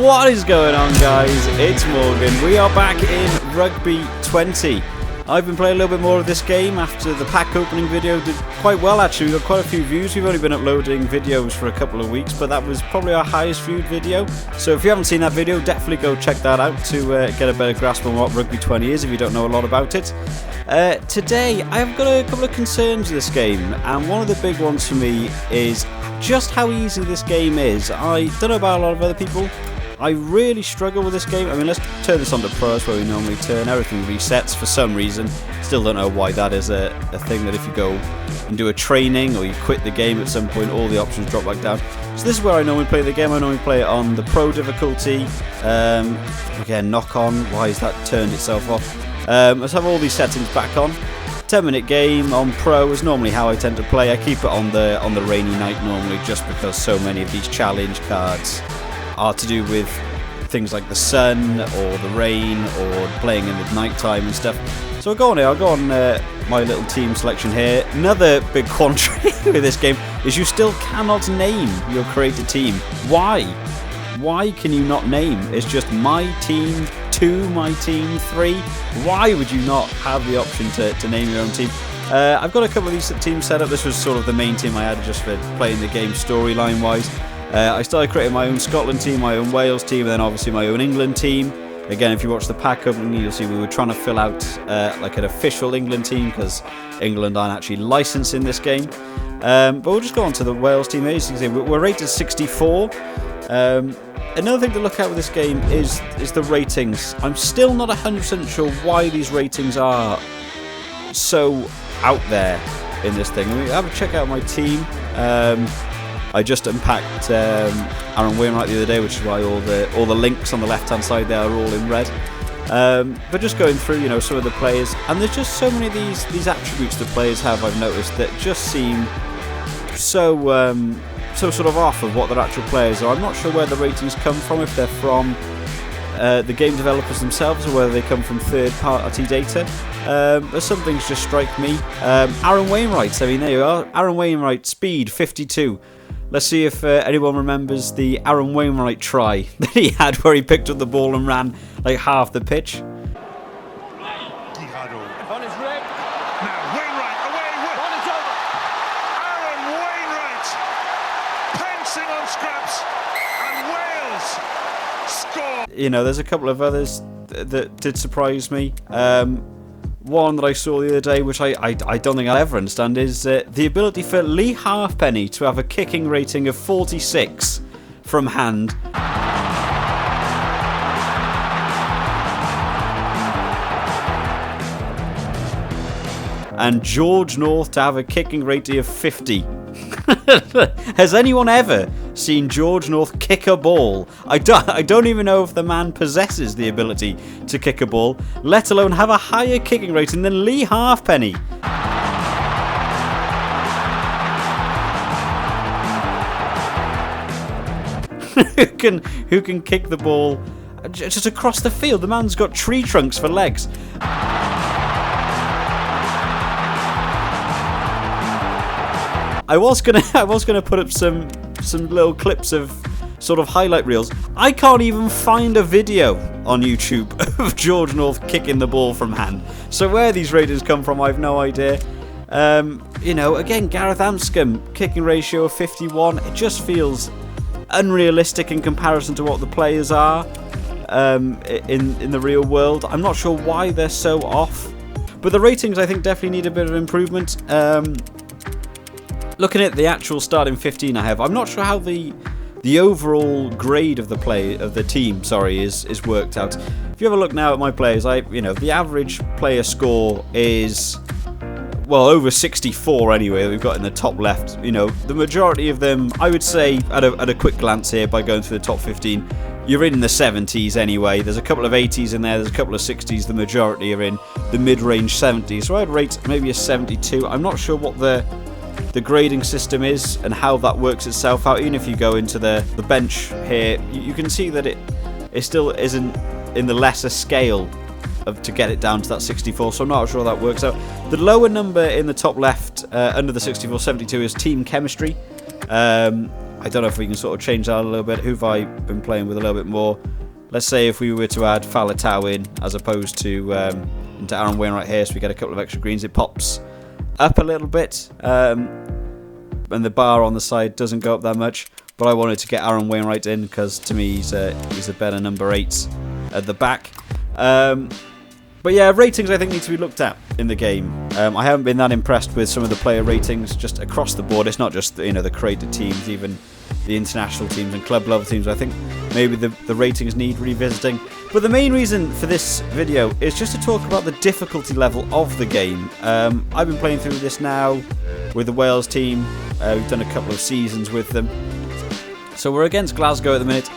What is going on, guys? It's Morgan. We are back in Rugby 20. I've been playing a little bit more of this game after the pack opening video did quite well, actually. We got quite a few views. We've only been uploading videos for a couple of weeks, but that was probably our highest viewed video. So if you haven't seen that video, definitely go check that out to get a better grasp on what Rugby 20 is if you don't know a lot about it. Today, I've got a couple of concerns with this game, and one of the big ones for me is just how easy this game is. I don't know about a lot of other people. I really struggle with this game. I mean, let's turn this on to Pro, where we normally turn. Everything resets for some reason. Still don't know why that is a thing, that if you go and do a training or you quit the game at some point, all the options drop back down. So this is where I normally play the game. I normally play it on the Pro difficulty. Again, knock on. Why has that turned itself off? Let's have all these settings back on. 10-minute game on Pro is normally how I tend to play. I keep it on the rainy night normally, just because so many of these challenge cards are to do with things like the sun or the rain or playing in the night time and stuff. So I'll go on here. I'll go on my little team selection here. Another big quandary with this game is you still cannot name your created team. Why? Why can you not name? It's just my team 2, my team 3. Why would you not have the option to name your own team? I've got a couple of these teams set up. This was sort of the main team I had just for playing the game storyline wise. I started creating my own Scotland team, my own Wales team, and then obviously my own England team. Again, if you watch the pack opening, you'll see we were trying to fill out like an official England team, because England aren't actually licensed in this game. But we'll just go on to the Wales team. As you can see, we're rated 64. Another thing to look at with this game is the ratings. I'm still not 100% sure why these ratings are so out there in this thing. I mean, have a check out my team. I just unpacked Aaron Wainwright the other day, which is why all the links on the left-hand side there are all in red. But just going through, you know, some of the players, and there's just so many of these attributes that players have, I've noticed, that just seem so sort of off of what their actual players are. I'm not sure where the ratings come from, if they're from the game developers themselves or whether they come from third-party data. But some things just strike me. Aaron Wainwright, I mean, there you are. Aaron Wainwright, speed 52. Let's see if anyone remembers the Aaron Wainwright try that he had, where he picked up the ball and ran like half the pitch. On his rib. Now Wainwright away. On it's over. Aaron Wainwright pouncing on scraps, and Wales score. You know, there's a couple of others that did surprise me. One that I saw the other day, which I don't think I'll ever understand, is the ability for Lee Halfpenny to have a kicking rating of 46 from hand. And George North to have a kicking rating of 50. Has anyone ever seen George North kick a ball? I don't even know if the man possesses the ability to kick a ball, let alone have a higher kicking rating than Lee Halfpenny. who can kick the ball just across the field? The man's got tree trunks for legs. I was gonna put up some little clips of sort of highlight reels. I can't even find a video on YouTube of George North kicking the ball from hand. So where these ratings come from, I've no idea. You know, again, Gareth Anscombe, kicking ratio of 51. It just feels unrealistic in comparison to what the players are in the real world. I'm not sure why they're so off, but the ratings I think definitely need a bit of improvement. Looking at the actual starting 15 I have, I'm not sure how the overall grade of the team is worked out. If you have a look now at my players, the average player score is, well, over 64 anyway, that we've got in the top left. You know, the majority of them, I would say, at a quick glance here, by going through the top 15, you're in the 70s anyway. There's a couple of 80s in there, there's a couple of 60s, the majority are in the mid-range 70s. So I'd rate maybe a 72. I'm not sure what the grading system is and how that works itself out. Even if you go into the bench here, you can see that it still isn't in the lesser scale to get it down to that 64, so I'm not sure that works out. The lower number in the top left under the 64, 72 is team chemistry. I don't know if we can sort of change that a little bit. Who've I been playing with a little bit more? Let's say if we were to add Faletau in as opposed to into Aaron Wainwright here, so we get a couple of extra greens, it pops up a little bit, and the bar on the side doesn't go up that much. But I wanted to get Aaron Wainwright in because to me he's a better number 8 at the back. But yeah, ratings I think need to be looked at in the game. I haven't been that impressed with some of the player ratings just across the board. It's not just the created teams, even the international teams and club level teams. I think maybe the ratings need revisiting. But the main reason for this video is just to talk about the difficulty level of the game. I've been playing through this now with the Wales team. We've done a couple of seasons with them. So we're against Glasgow at the minute.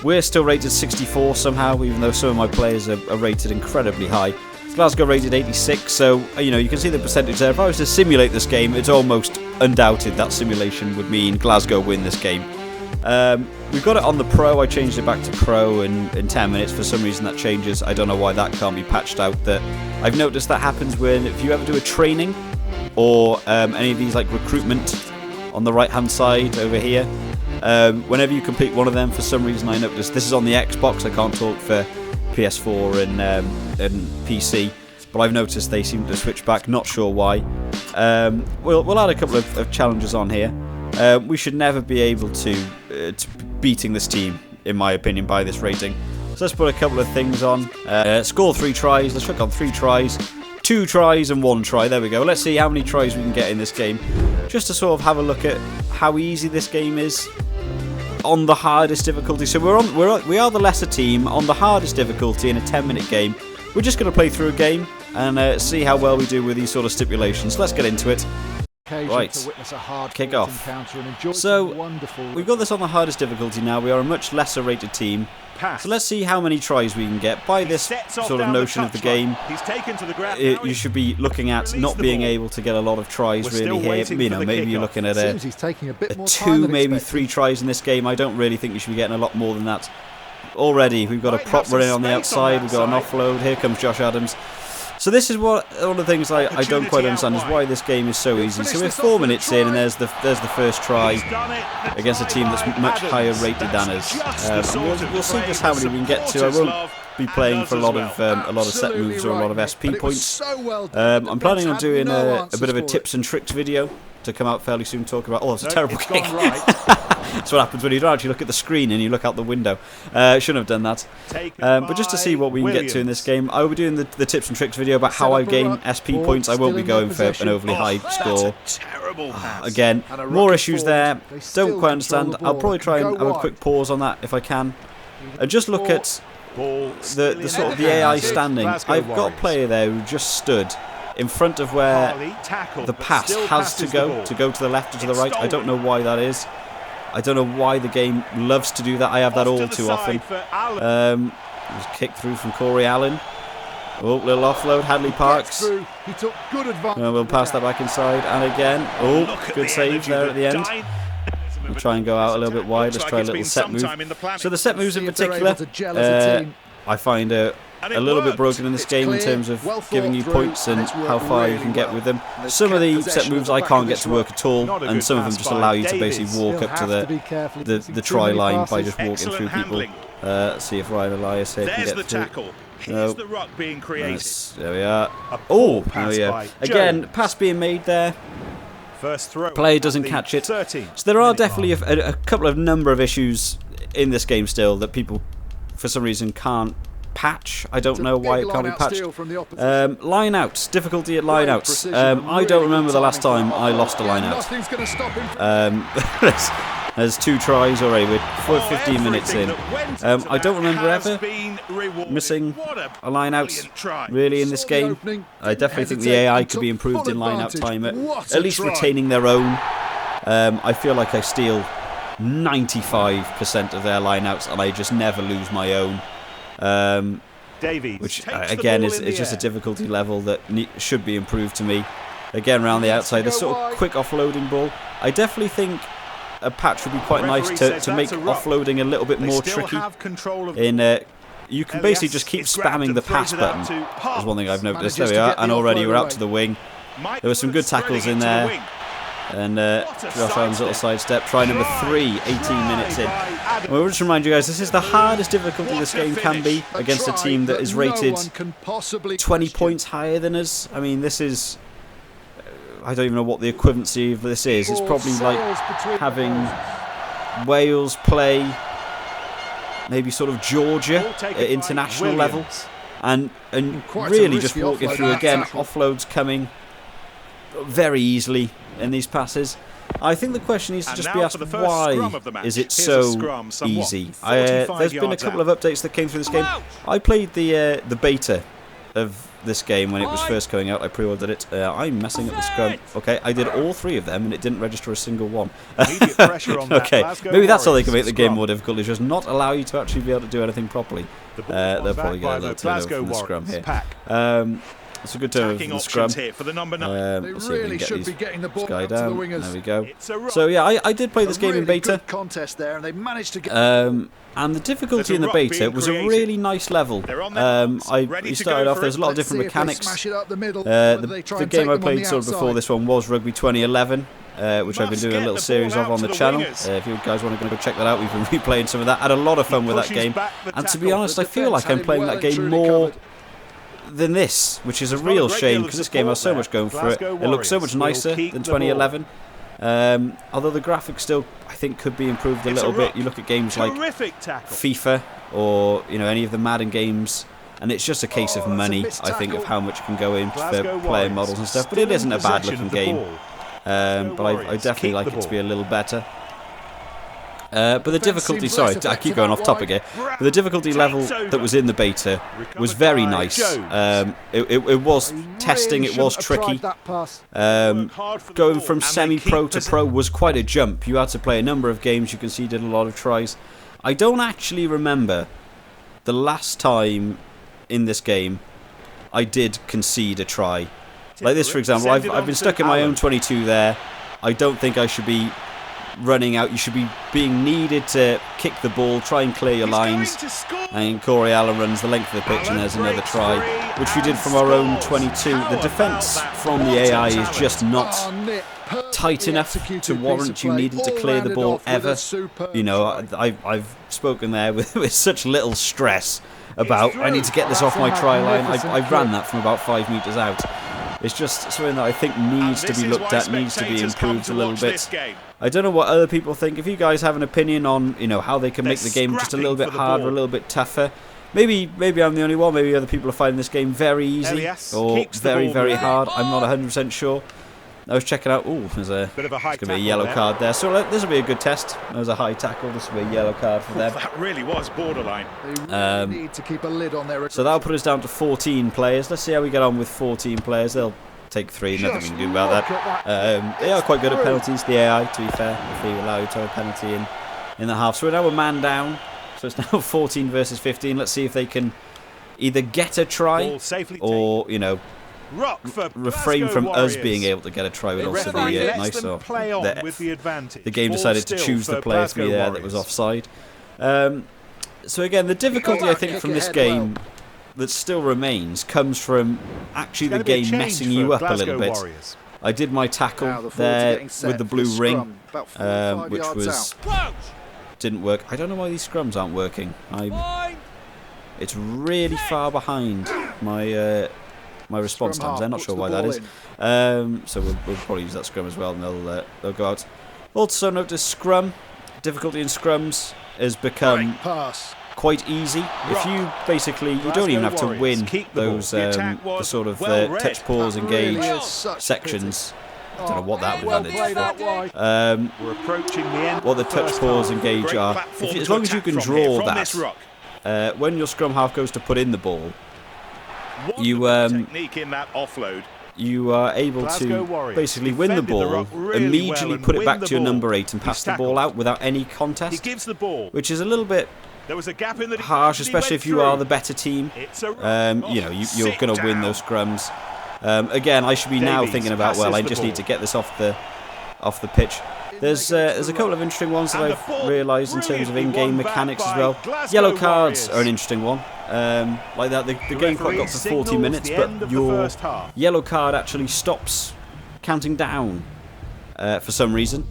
We're still rated 64 somehow, even though some of my players are rated incredibly high. Glasgow rated 86, so you can see the percentage there. If I was to simulate this game, it's almost undoubted that simulation would mean Glasgow win this game. We've got it on the Pro. I changed it back to Pro in 10 minutes. For some reason that changes. I don't know why that can't be patched out. That I've noticed that happens when if you ever do a training or any of these like recruitment on the right hand side over here. Whenever you complete one of them, for some reason I noticed, this is on the Xbox, I can't talk for PS4 and PC, but I've noticed they seem to switch back, not sure why. We'll add a couple of challenges on here. We should never be able to beating this team, in my opinion, by this rating. So let's put a couple of things on. Score 3 tries, let's check on 3 tries, 2 tries and 1 try, there we go. Let's see how many tries we can get in this game, just to sort of have a look at how easy this game is on the hardest difficulty. So we are the lesser team on the hardest difficulty in a 10-minute game. We're just going to play through a game and see how well we do with these sort of stipulations. Let's get into it. Right, kick off. So we've got this on the hardest difficulty now. We are a much lesser rated team. So let's see how many tries we can get. By this sort of notion of the game, you should be looking at not being able to get a lot of tries really here. Maybe you're looking at a 2, maybe 3 tries in this game. I don't really think you should be getting a lot more than that. Already, we've got a prop running on the outside. We've got an offload. Here comes Josh Adams. So this is one of the things I don't quite understand is why this game is so easy. So we're 4 minutes in and there's the first try against a team that's much higher rated than us. We'll see just how many we can get to. I won't be playing for a lot of set moves or a lot of SP points. I'm planning on doing a bit of a tips and tricks video to come out fairly soon, talking about. Oh, it's a terrible kick. That's what happens when you don't actually look at the screen and you look out the window. Shouldn't have done that. But just to see what we can get to in this game, I will be doing the tips and tricks video about how I gain SP points. I won't be going for an overly high score. Again, more issues there. Don't quite understand. I'll probably try and have a quick pause on that if I can. And just look at the sort of the AI standing. I've got a player there who just stood in front of where the pass has to go to the left or to the right. I don't know why that is. I don't know why the game loves to do that. I have that all too often. Just kick through from Corey Allen. Oh, little offload. Hadley Parks. We'll pass that back inside. And again. Oh, good save there at the end. We'll try and go out a little bit wide. Let's try a little set move. So the set moves in particular, I find a little bit broken in this game in terms of giving you points and how far you can get with them. Some of the set moves I can't get to work at all, and some of them just allow you to basically walk up to the try line by just walking through people. Let's see if Ryan Elias here can get through. No. Nice. There we are. Oh, there we go. Again, pass being made there. Player doesn't catch it. So there are definitely a couple of number of issues in this game still that people, for some reason, can't patch. I don't know why it can't be patched. Line outs, difficulty at line outs. I don't remember the last time I lost a line out. There's 2 tries already. We're 15 minutes in. I don't remember ever missing a line out really in this game. I definitely think the AI could be improved in line out time, at least retaining their own. I feel like I steal 95% of their line outs and I just never lose my own. Which again is just a difficulty level that should be improved to me. Again, around the outside, the sort of quick offloading ball. I definitely think a patch would be quite nice to make offloading a little bit more tricky. You can basically just keep spamming the pass button. That's one thing I've noticed. There we are, and already we're out to the wing. There were some good tackles in there. And Josh Allen's little sidestep. Try number 3, 18 minutes in. And we'll just remind you guys, this is the hardest difficulty this game can be against a team that is rated 20 points higher than us. I mean, this is... I don't even know what the equivalency of this is. It's probably like having Wales play maybe sort of Georgia at international level. And really just walking through again, offloads coming very easily in these passes. I think the question needs to just be asked, why is it so easy? There's been a couple of updates that came through this game. I played the beta of this game when it was first coming out. I pre-ordered it. I'm messing up the scrum. Okay, I did all 3 of them and it didn't register a single one. Okay, maybe that's how they can make the game more difficult, is just not allow you to actually be able to do anything properly. They'll probably get a little turnover from the scrum here. It's a good turnover from the scrum. Let's see if we can get this guy down. There we go. So yeah, I did play this game in beta. And the difficulty in the beta was a really nice level. You started off, there's a lot of different mechanics. The game I played sort of before this one was Rugby 2011. Which I've been doing a little series of on the channel. If you guys want to go check that out, we've been replaying some of that. I had a lot of fun with that game. And to be honest, I feel like I'm playing that game more than this, which is a real shame, because this game has so much going for it. It looks so much nicer than 2011. Although the graphics still, I think, could be improved a little bit. You look at games like FIFA or any of the Madden games, and it's just a case of money, I think, of how much can go in for player models and stuff. But it isn't a bad looking game. But I definitely like it to be a little better. But the difficulty, sorry, I keep going off topic here. But the difficulty level that was in the beta was very nice. It was testing, it was tricky. Going from semi-pro to pro was quite a jump. You had to play a number of games, you can see you did a lot of tries. I don't actually remember the last time in this game I did concede a try. Like this, for example, I've been stuck in my own 22 there. I don't think I should be running out. You should be being needed to kick the ball, try and clear your lines. And Corey Allen runs the length of the pitch, and there's another try, which we did from our own 22. The defence from the AI is just not tight enough to warrant you needing to clear the ball ever. I've spoken there with such little stress about, I need to get this off my try line. I ran that from about 5 metres out. It's just something that I think needs to be looked at, needs to be improved a little bit. I don't know what other people think. If you guys have an opinion on, how they can make the game just a little bit harder, a little bit tougher. Maybe I'm the only one. Maybe other people are finding this game very easy or very, very hard. I'm not 100% sure. I was checking out. Ooh, there's going to be a yellow card there. So this will be a good test. There's a high tackle. This will be a yellow card for them. That really was borderline. Need to keep a lid on their... So that'll put us down to 14 players. Let's see how we get on with 14 players. They'll take 3. Nothing we can do about that. They are quite good at penalties, the AI, to be fair, if they allow you to have a penalty in the half. So we're now a man down. So it's now 14 versus 15. Let's see if they can either get a try or, refrain from us being able to get a try would also be nice. So the game decided to choose the player to be there that was offside. So again, the difficulty I think from this game that still remains comes from actually the game messing you up a little bit. I did my tackle there with the blue ring, which didn't work. I don't know why these scrums aren't working. It's really far behind my response times. I'm not sure why that is. So we'll probably use that scrum as well, and they'll go out. Also notice scrum difficulty in scrums has become quite easy. If you basically, you don't even have to win those the sort of touch, pause, engage sections. I don't know what that would manage for. What the touch, pause, engage are. As long as you can draw that, when your scrum half goes to put in the ball, you are able to basically win the ball, immediately put it bagoing to your number 8 and pass the ball out without any contest, which is a little bit harsh, especially if you are the better team. You're going to win those scrums. Again, I should be now thinking about, well, I just need to get this off the pitch. There's a couple of interesting ones that I've realised in terms of in-game mechanics as well. Yellow cards are an interesting one. Like that, the game quite got for 40 minutes, but your yellow card actually stops counting down for some reason.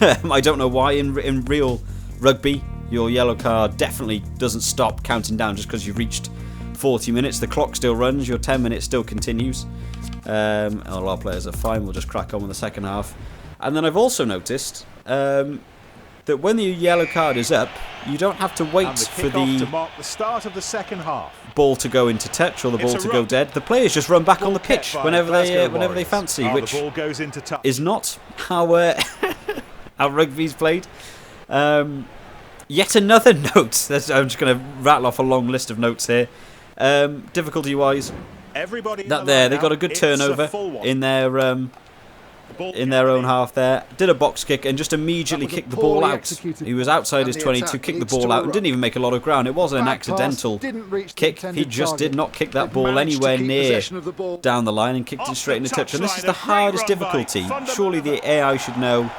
I don't know why. In real rugby, your yellow card definitely doesn't stop counting down just because you've reached 40 minutes. The clock still runs. Your 10 minutes still continues. And a lot of players are fine. We'll just crack on with the second half. And then I've also noticed that when the yellow card is up, you don't have to wait for the mark the start of the second half. Ball to go into touch or the ball to go dead. The players just run back on the pitch whenever they fancy, which the ball goes into touch. is not how how rugby's played. Yet another note. I'm just going to rattle off a long list of notes here. Difficulty-wise, Everybody they got a good turnover in their own half there. Did a box kick and just immediately kicked the ball out. He was outside his 22, kicked the ball out and didn't even make a lot of ground. It wasn't an accidental kick. He just did not kick that ball anywhere near down the line and kicked it straight into touch. And this is the hardest difficulty. Surely the AI should know.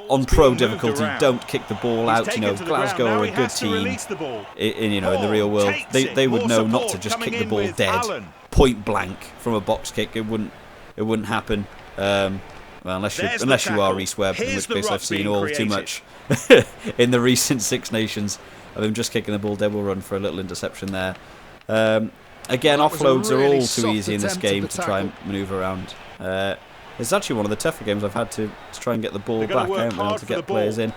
On pro difficulty, don't kick the ball out. You know, Glasgow are a good team. In the real world, they would know not to just kick the ball dead, point blank from a box kick. It wouldn't happen. Well, unless you are Reece Webb, in which case I've seen all too much in the recent Six Nations of him just kicking the ball dead. We'll run for a little interception there. Again, offloads are all too easy in this game to try and manoeuvre around. It's actually one of the tougher games I've had to try and get the ball back. I haven't been able to get players in.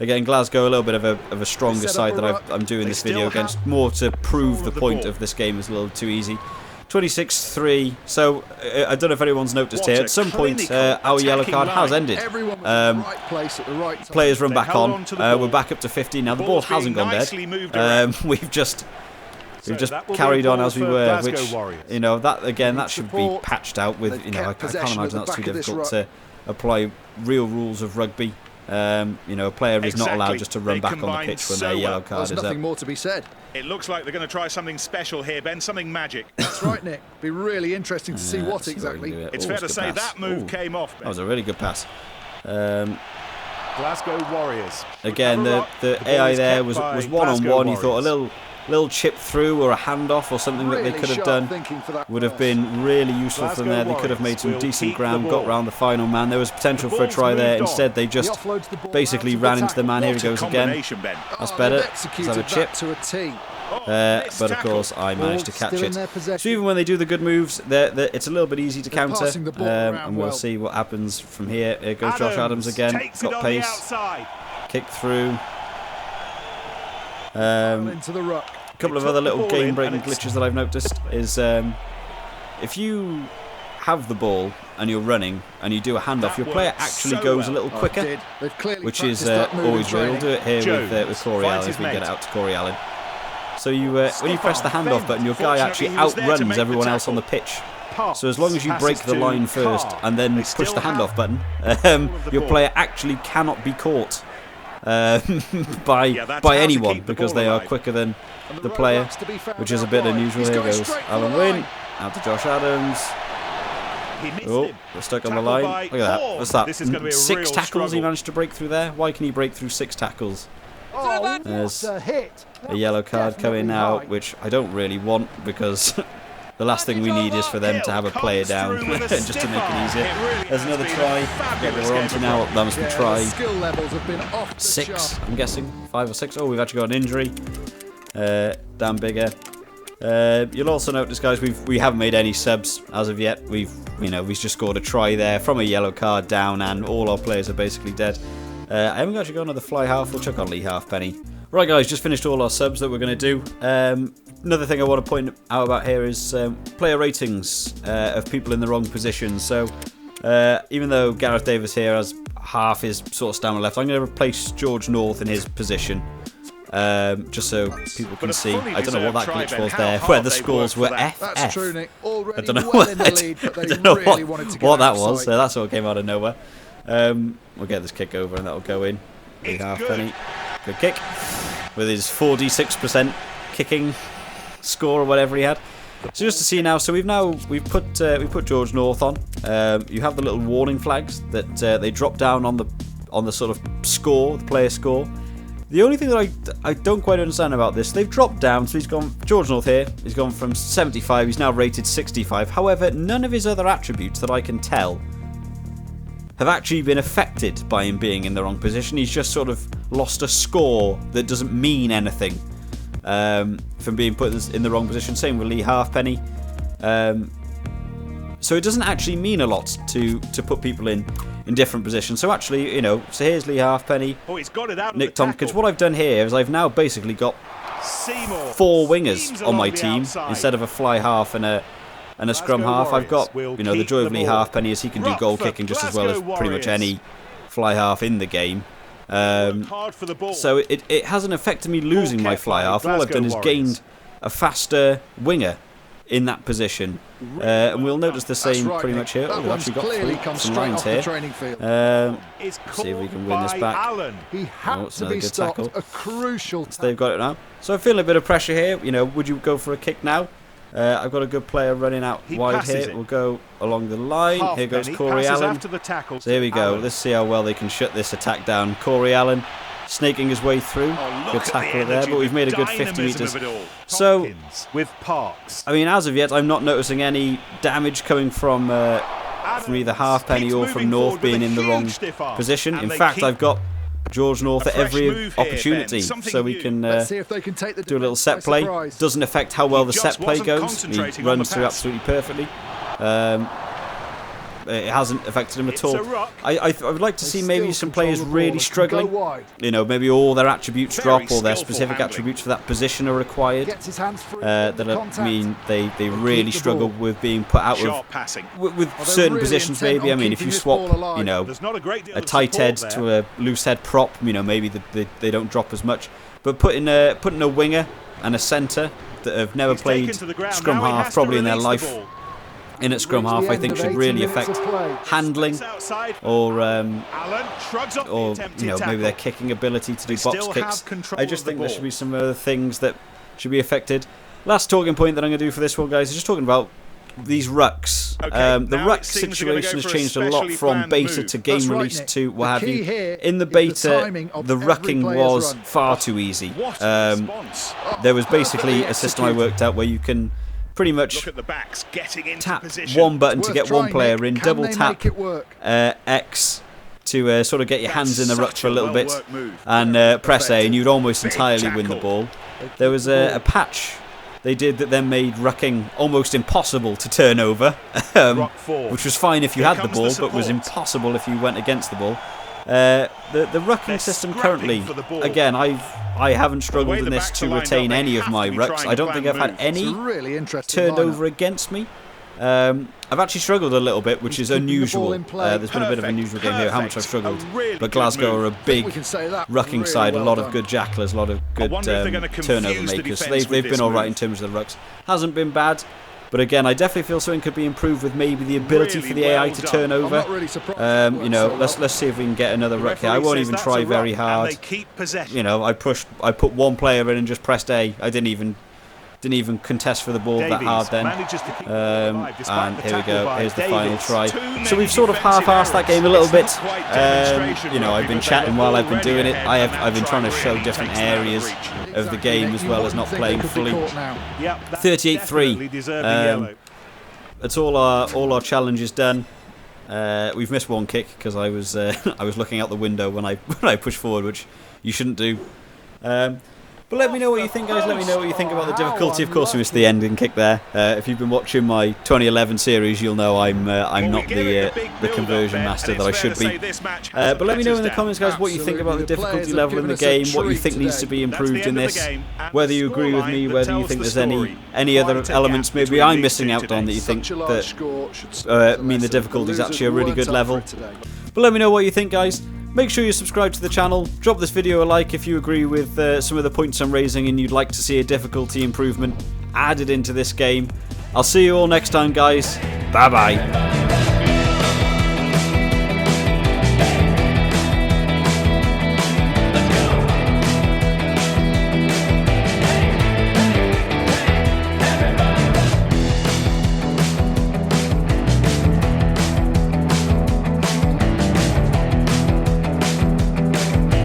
Again, Glasgow a little bit of a stronger side that I'm doing this video against, more to prove the point of this game is a little too easy. 26-3. So I don't know if anyone's noticed here. At some point, our yellow card has ended. Players run back on. We're back up to 15 now. The ball hasn't gone dead. We've just carried on as we were, which, you know, that should be patched out with, you know, I can't imagine that's too difficult to apply real rules of rugby. You know, a player is not allowed just to run back on the pitch when their yellow card is up. There's nothing more to be said. It looks like they're going to try something special here, Ben, something magic. That's right, Nick. Be really interesting to see what exactly. It's fair to say that move came off, Ben. That was a really good pass. Glasgow Warriors. Again, the AI there was one-on-one. You thought a little chip through or a handoff or something that they could have done would have been really useful from there. They could have made some decent ground, got round the final man. There was potential for a try there. Instead, they just basically ran into the man. Here he goes again. That's better. Is that a chip? But of course, I managed to catch it. So even when they do the good moves, it's a little bit easy to counter. And we'll see what happens from here. Here goes Josh Adams again. Got pace. Kick through. A couple of other little game-breaking glitches that I've noticed is if you have the ball and you're running and you do a handoff, your player actually goes a little quicker, which is always real. We'll do it here with Corey Allen as we get it out to Corey Allen. So when you press the handoff button, your guy actually outruns everyone else on the pitch. So as long as you break the line first and then push the handoff button, your player actually cannot be caught by anyone because they are quicker than the player, which is a bit unusual. Here goes Alan Wynne, out to Josh Adams. Oh, we're stuck on the line. Look at that. What's that? 6 tackles he managed to break through there. Why can he break through 6 tackles? There's a yellow card coming now, which I don't really want because the last thing we need is for them to have a player down just to make it easier. There's another try. We're on to now. That must be try 6, I'm guessing. 5 or 6. Oh, we've actually got an injury. Dan Bigger. You'll also notice, guys, we haven't made any subs as of yet. We've just scored a try there from a yellow card down, and all our players are basically dead. I haven't actually got another fly half. We'll check on Lee Halfpenny. Right, guys, just finished all our subs that we're going to do. Another thing I want to point out about here is player ratings of people in the wrong position. So even though Gareth Davis here has half his sort of stamina left, I'm going to replace George North in his position. Just so people can see. I don't know what that glitch was there, where the scores were FF. I don't know what that was. So that's what came out of nowhere. We'll get this kick over and that'll go in. Lee Halfpenny. Good kick. With his 46% kicking score or whatever he had. So just to see now, so we've put George North on. You have the little warning flags that they drop down on the sort of score, the player score. The only thing that I don't quite understand about this, they've dropped down, so he's gone, George North here, he's gone from 75, he's now rated 65. However, none of his other attributes that I can tell have actually been affected by him being in the wrong position. He's just sort of lost a score that doesn't mean anything from being put in the wrong position. Same with Lee Halfpenny. So it doesn't actually mean a lot to put people in different positions. So actually, you know, so here's Lee Halfpenny, He's got it out Nick Tompkins. What I've done here is I've now basically got Seymour 4 wingers seems on my along the team outside. instead of a fly half and a scrum half. I've got, you know, the joy of Lee Halfpenny is he can do goal kicking just as well as pretty much any fly half in the game. Hard for the ball. So it hasn't affected me losing my fly half. All I've done is gained a faster winger in that position. And we'll notice the same right, pretty Nick. much here. That Oh, we've one's actually got clearly come some straight lines off the here. training field. It's See if we can called win this by back. Allen. He had it's to another be good stopped. tackle. A crucial So they've got it now. So I'm feeling a bit of pressure here. You know, would you go for a kick now? I've got a good player running out He wide passes here. it. We'll go along the line. Here goes Halfpenny Corey passes Allen. after the tackle So here we to go. Allen. Let's see how well they can shut this attack down. Corey Allen snaking his way through. Look Good at the tackle there, energy, but we've made a the good 50 dynamism metres. of it all. So, Tompkins with Parks. I mean, as of yet, I'm not noticing any damage coming from either Halfpenny or from North being in the wrong position. In fact, I've got George North at every opportunity, so we can Let's see if they can take the do a little set defence by play. surprise. Doesn't affect how well the He set just play wasn't goes. He concentrating on runs the through pass. absolutely perfectly. It hasn't affected him at It's all. a ruck. I would like to They see still maybe some control players the ball. really They can struggling. go wide. You know, maybe all their attributes Very drop or their skillful specific handling. attributes for that position are required. Gets his hands free. That mean they really the struggle ball. with being put out Sharp passing. with they're certain really positions. intent Maybe on I mean if keeping you this swap, ball alive. you know, There's not a great deal a of tight support head there. to a loose head prop, you know, maybe they don't drop as much. But putting a winger and a centre that have never He's taken played to the ground. scrum Now he half has to probably in their release the life ball. in at scrum Reach the half, I end think of should 80 really minutes affect of play. handling It's outside. or Allen shrugs off the you attempted know, maybe tackle. their kicking ability to do They box still kicks. have control I just of the think there ball. should be some other things that should be affected. Last talking point that I'm going to do for this one, guys, is just talking about these rucks. Okay, The now ruck it seems they're gonna situation go has for a changed a lot specially from planned beta move. to game That's right, release Nick. to what The have key you. here In the is the beta, timing of the every rucking player's was run. far too easy. What a response. There was basically Perfectly a system I executed. worked out where you can pretty much Look at the backs getting into tap position. one button to Worth get one trying, player Nick. in, Can double they tap make it work? X to sort of get your hands in the ruck Such for a little bit, well-worked move. and press A, and you'd almost Big entirely win the tackle. ball. There was a patch they did that then made rucking almost impossible to turn over, Rock forward. which was fine if you Here had the comes the ball, but was support. impossible if you went against the ball. The rucking They're system scrapping currently, for the ball. again, I haven't struggled in the this backs to are lined retain up, they any of have my to be rucks. trying I don't to think I've plan had It's any a really interesting turned lineup. over against me. I've actually struggled a little bit, which is keeping the ball unusual. in play. There's been a bit of an unusual game here, how much I've struggled. A really But good Glasgow move. are a big We can say that. rucking Really side, well a lot done. of good jacklers, a lot of good wonder if they're gonna confuse turnover the makers. So defence they've with been this alright move. in terms of the rucks. Hasn't been bad. But again, I definitely feel something could be improved with maybe the ability Really for the AI well to done. turn I'm over. not really surprised. You know, So let's see if we can get another The ruck here. I referee won't says even that's try a very ruck, hard. And they keep possession. You know, I put one player in and just pressed A. I didn't even contest for the ball that Davies hard then. manages to keep the ball alive despite And the here we tackle go. by Here's the final Davies. try. Too So many we've sort of defensive half-assed that errors. game a little It's bit. not quite demonstration You know, I've been rugby, but chatting they're while I've been already doing it. ahead, and I've been now trying to try show really different takes them out of areas reach. of the game as well as not playing fully. Yep, that 38-3. definitely deserved a yellow. That's all our challenges done. We've missed one kick because I was I was looking out the window when I pushed forward, which you shouldn't do. But let me know what you think, guys. Let me know what you think about the difficulty. Of course, we missed the ending kick there. If you've been watching my 2011 series, you'll know I'm not the conversion master that I should be. But let me know in the comments, guys, what you think about the difficulty level in the game, what you think needs to be improved in this, whether you agree with me, whether you think there's any other elements maybe I'm missing out on that you think that mean the difficulty is actually a really good level. But let me know what you think, guys. Make sure you subscribe to the channel, drop this video a like if you agree with some of the points I'm raising and you'd like to see a difficulty improvement added into this game. I'll see you all next time, guys. Bye bye.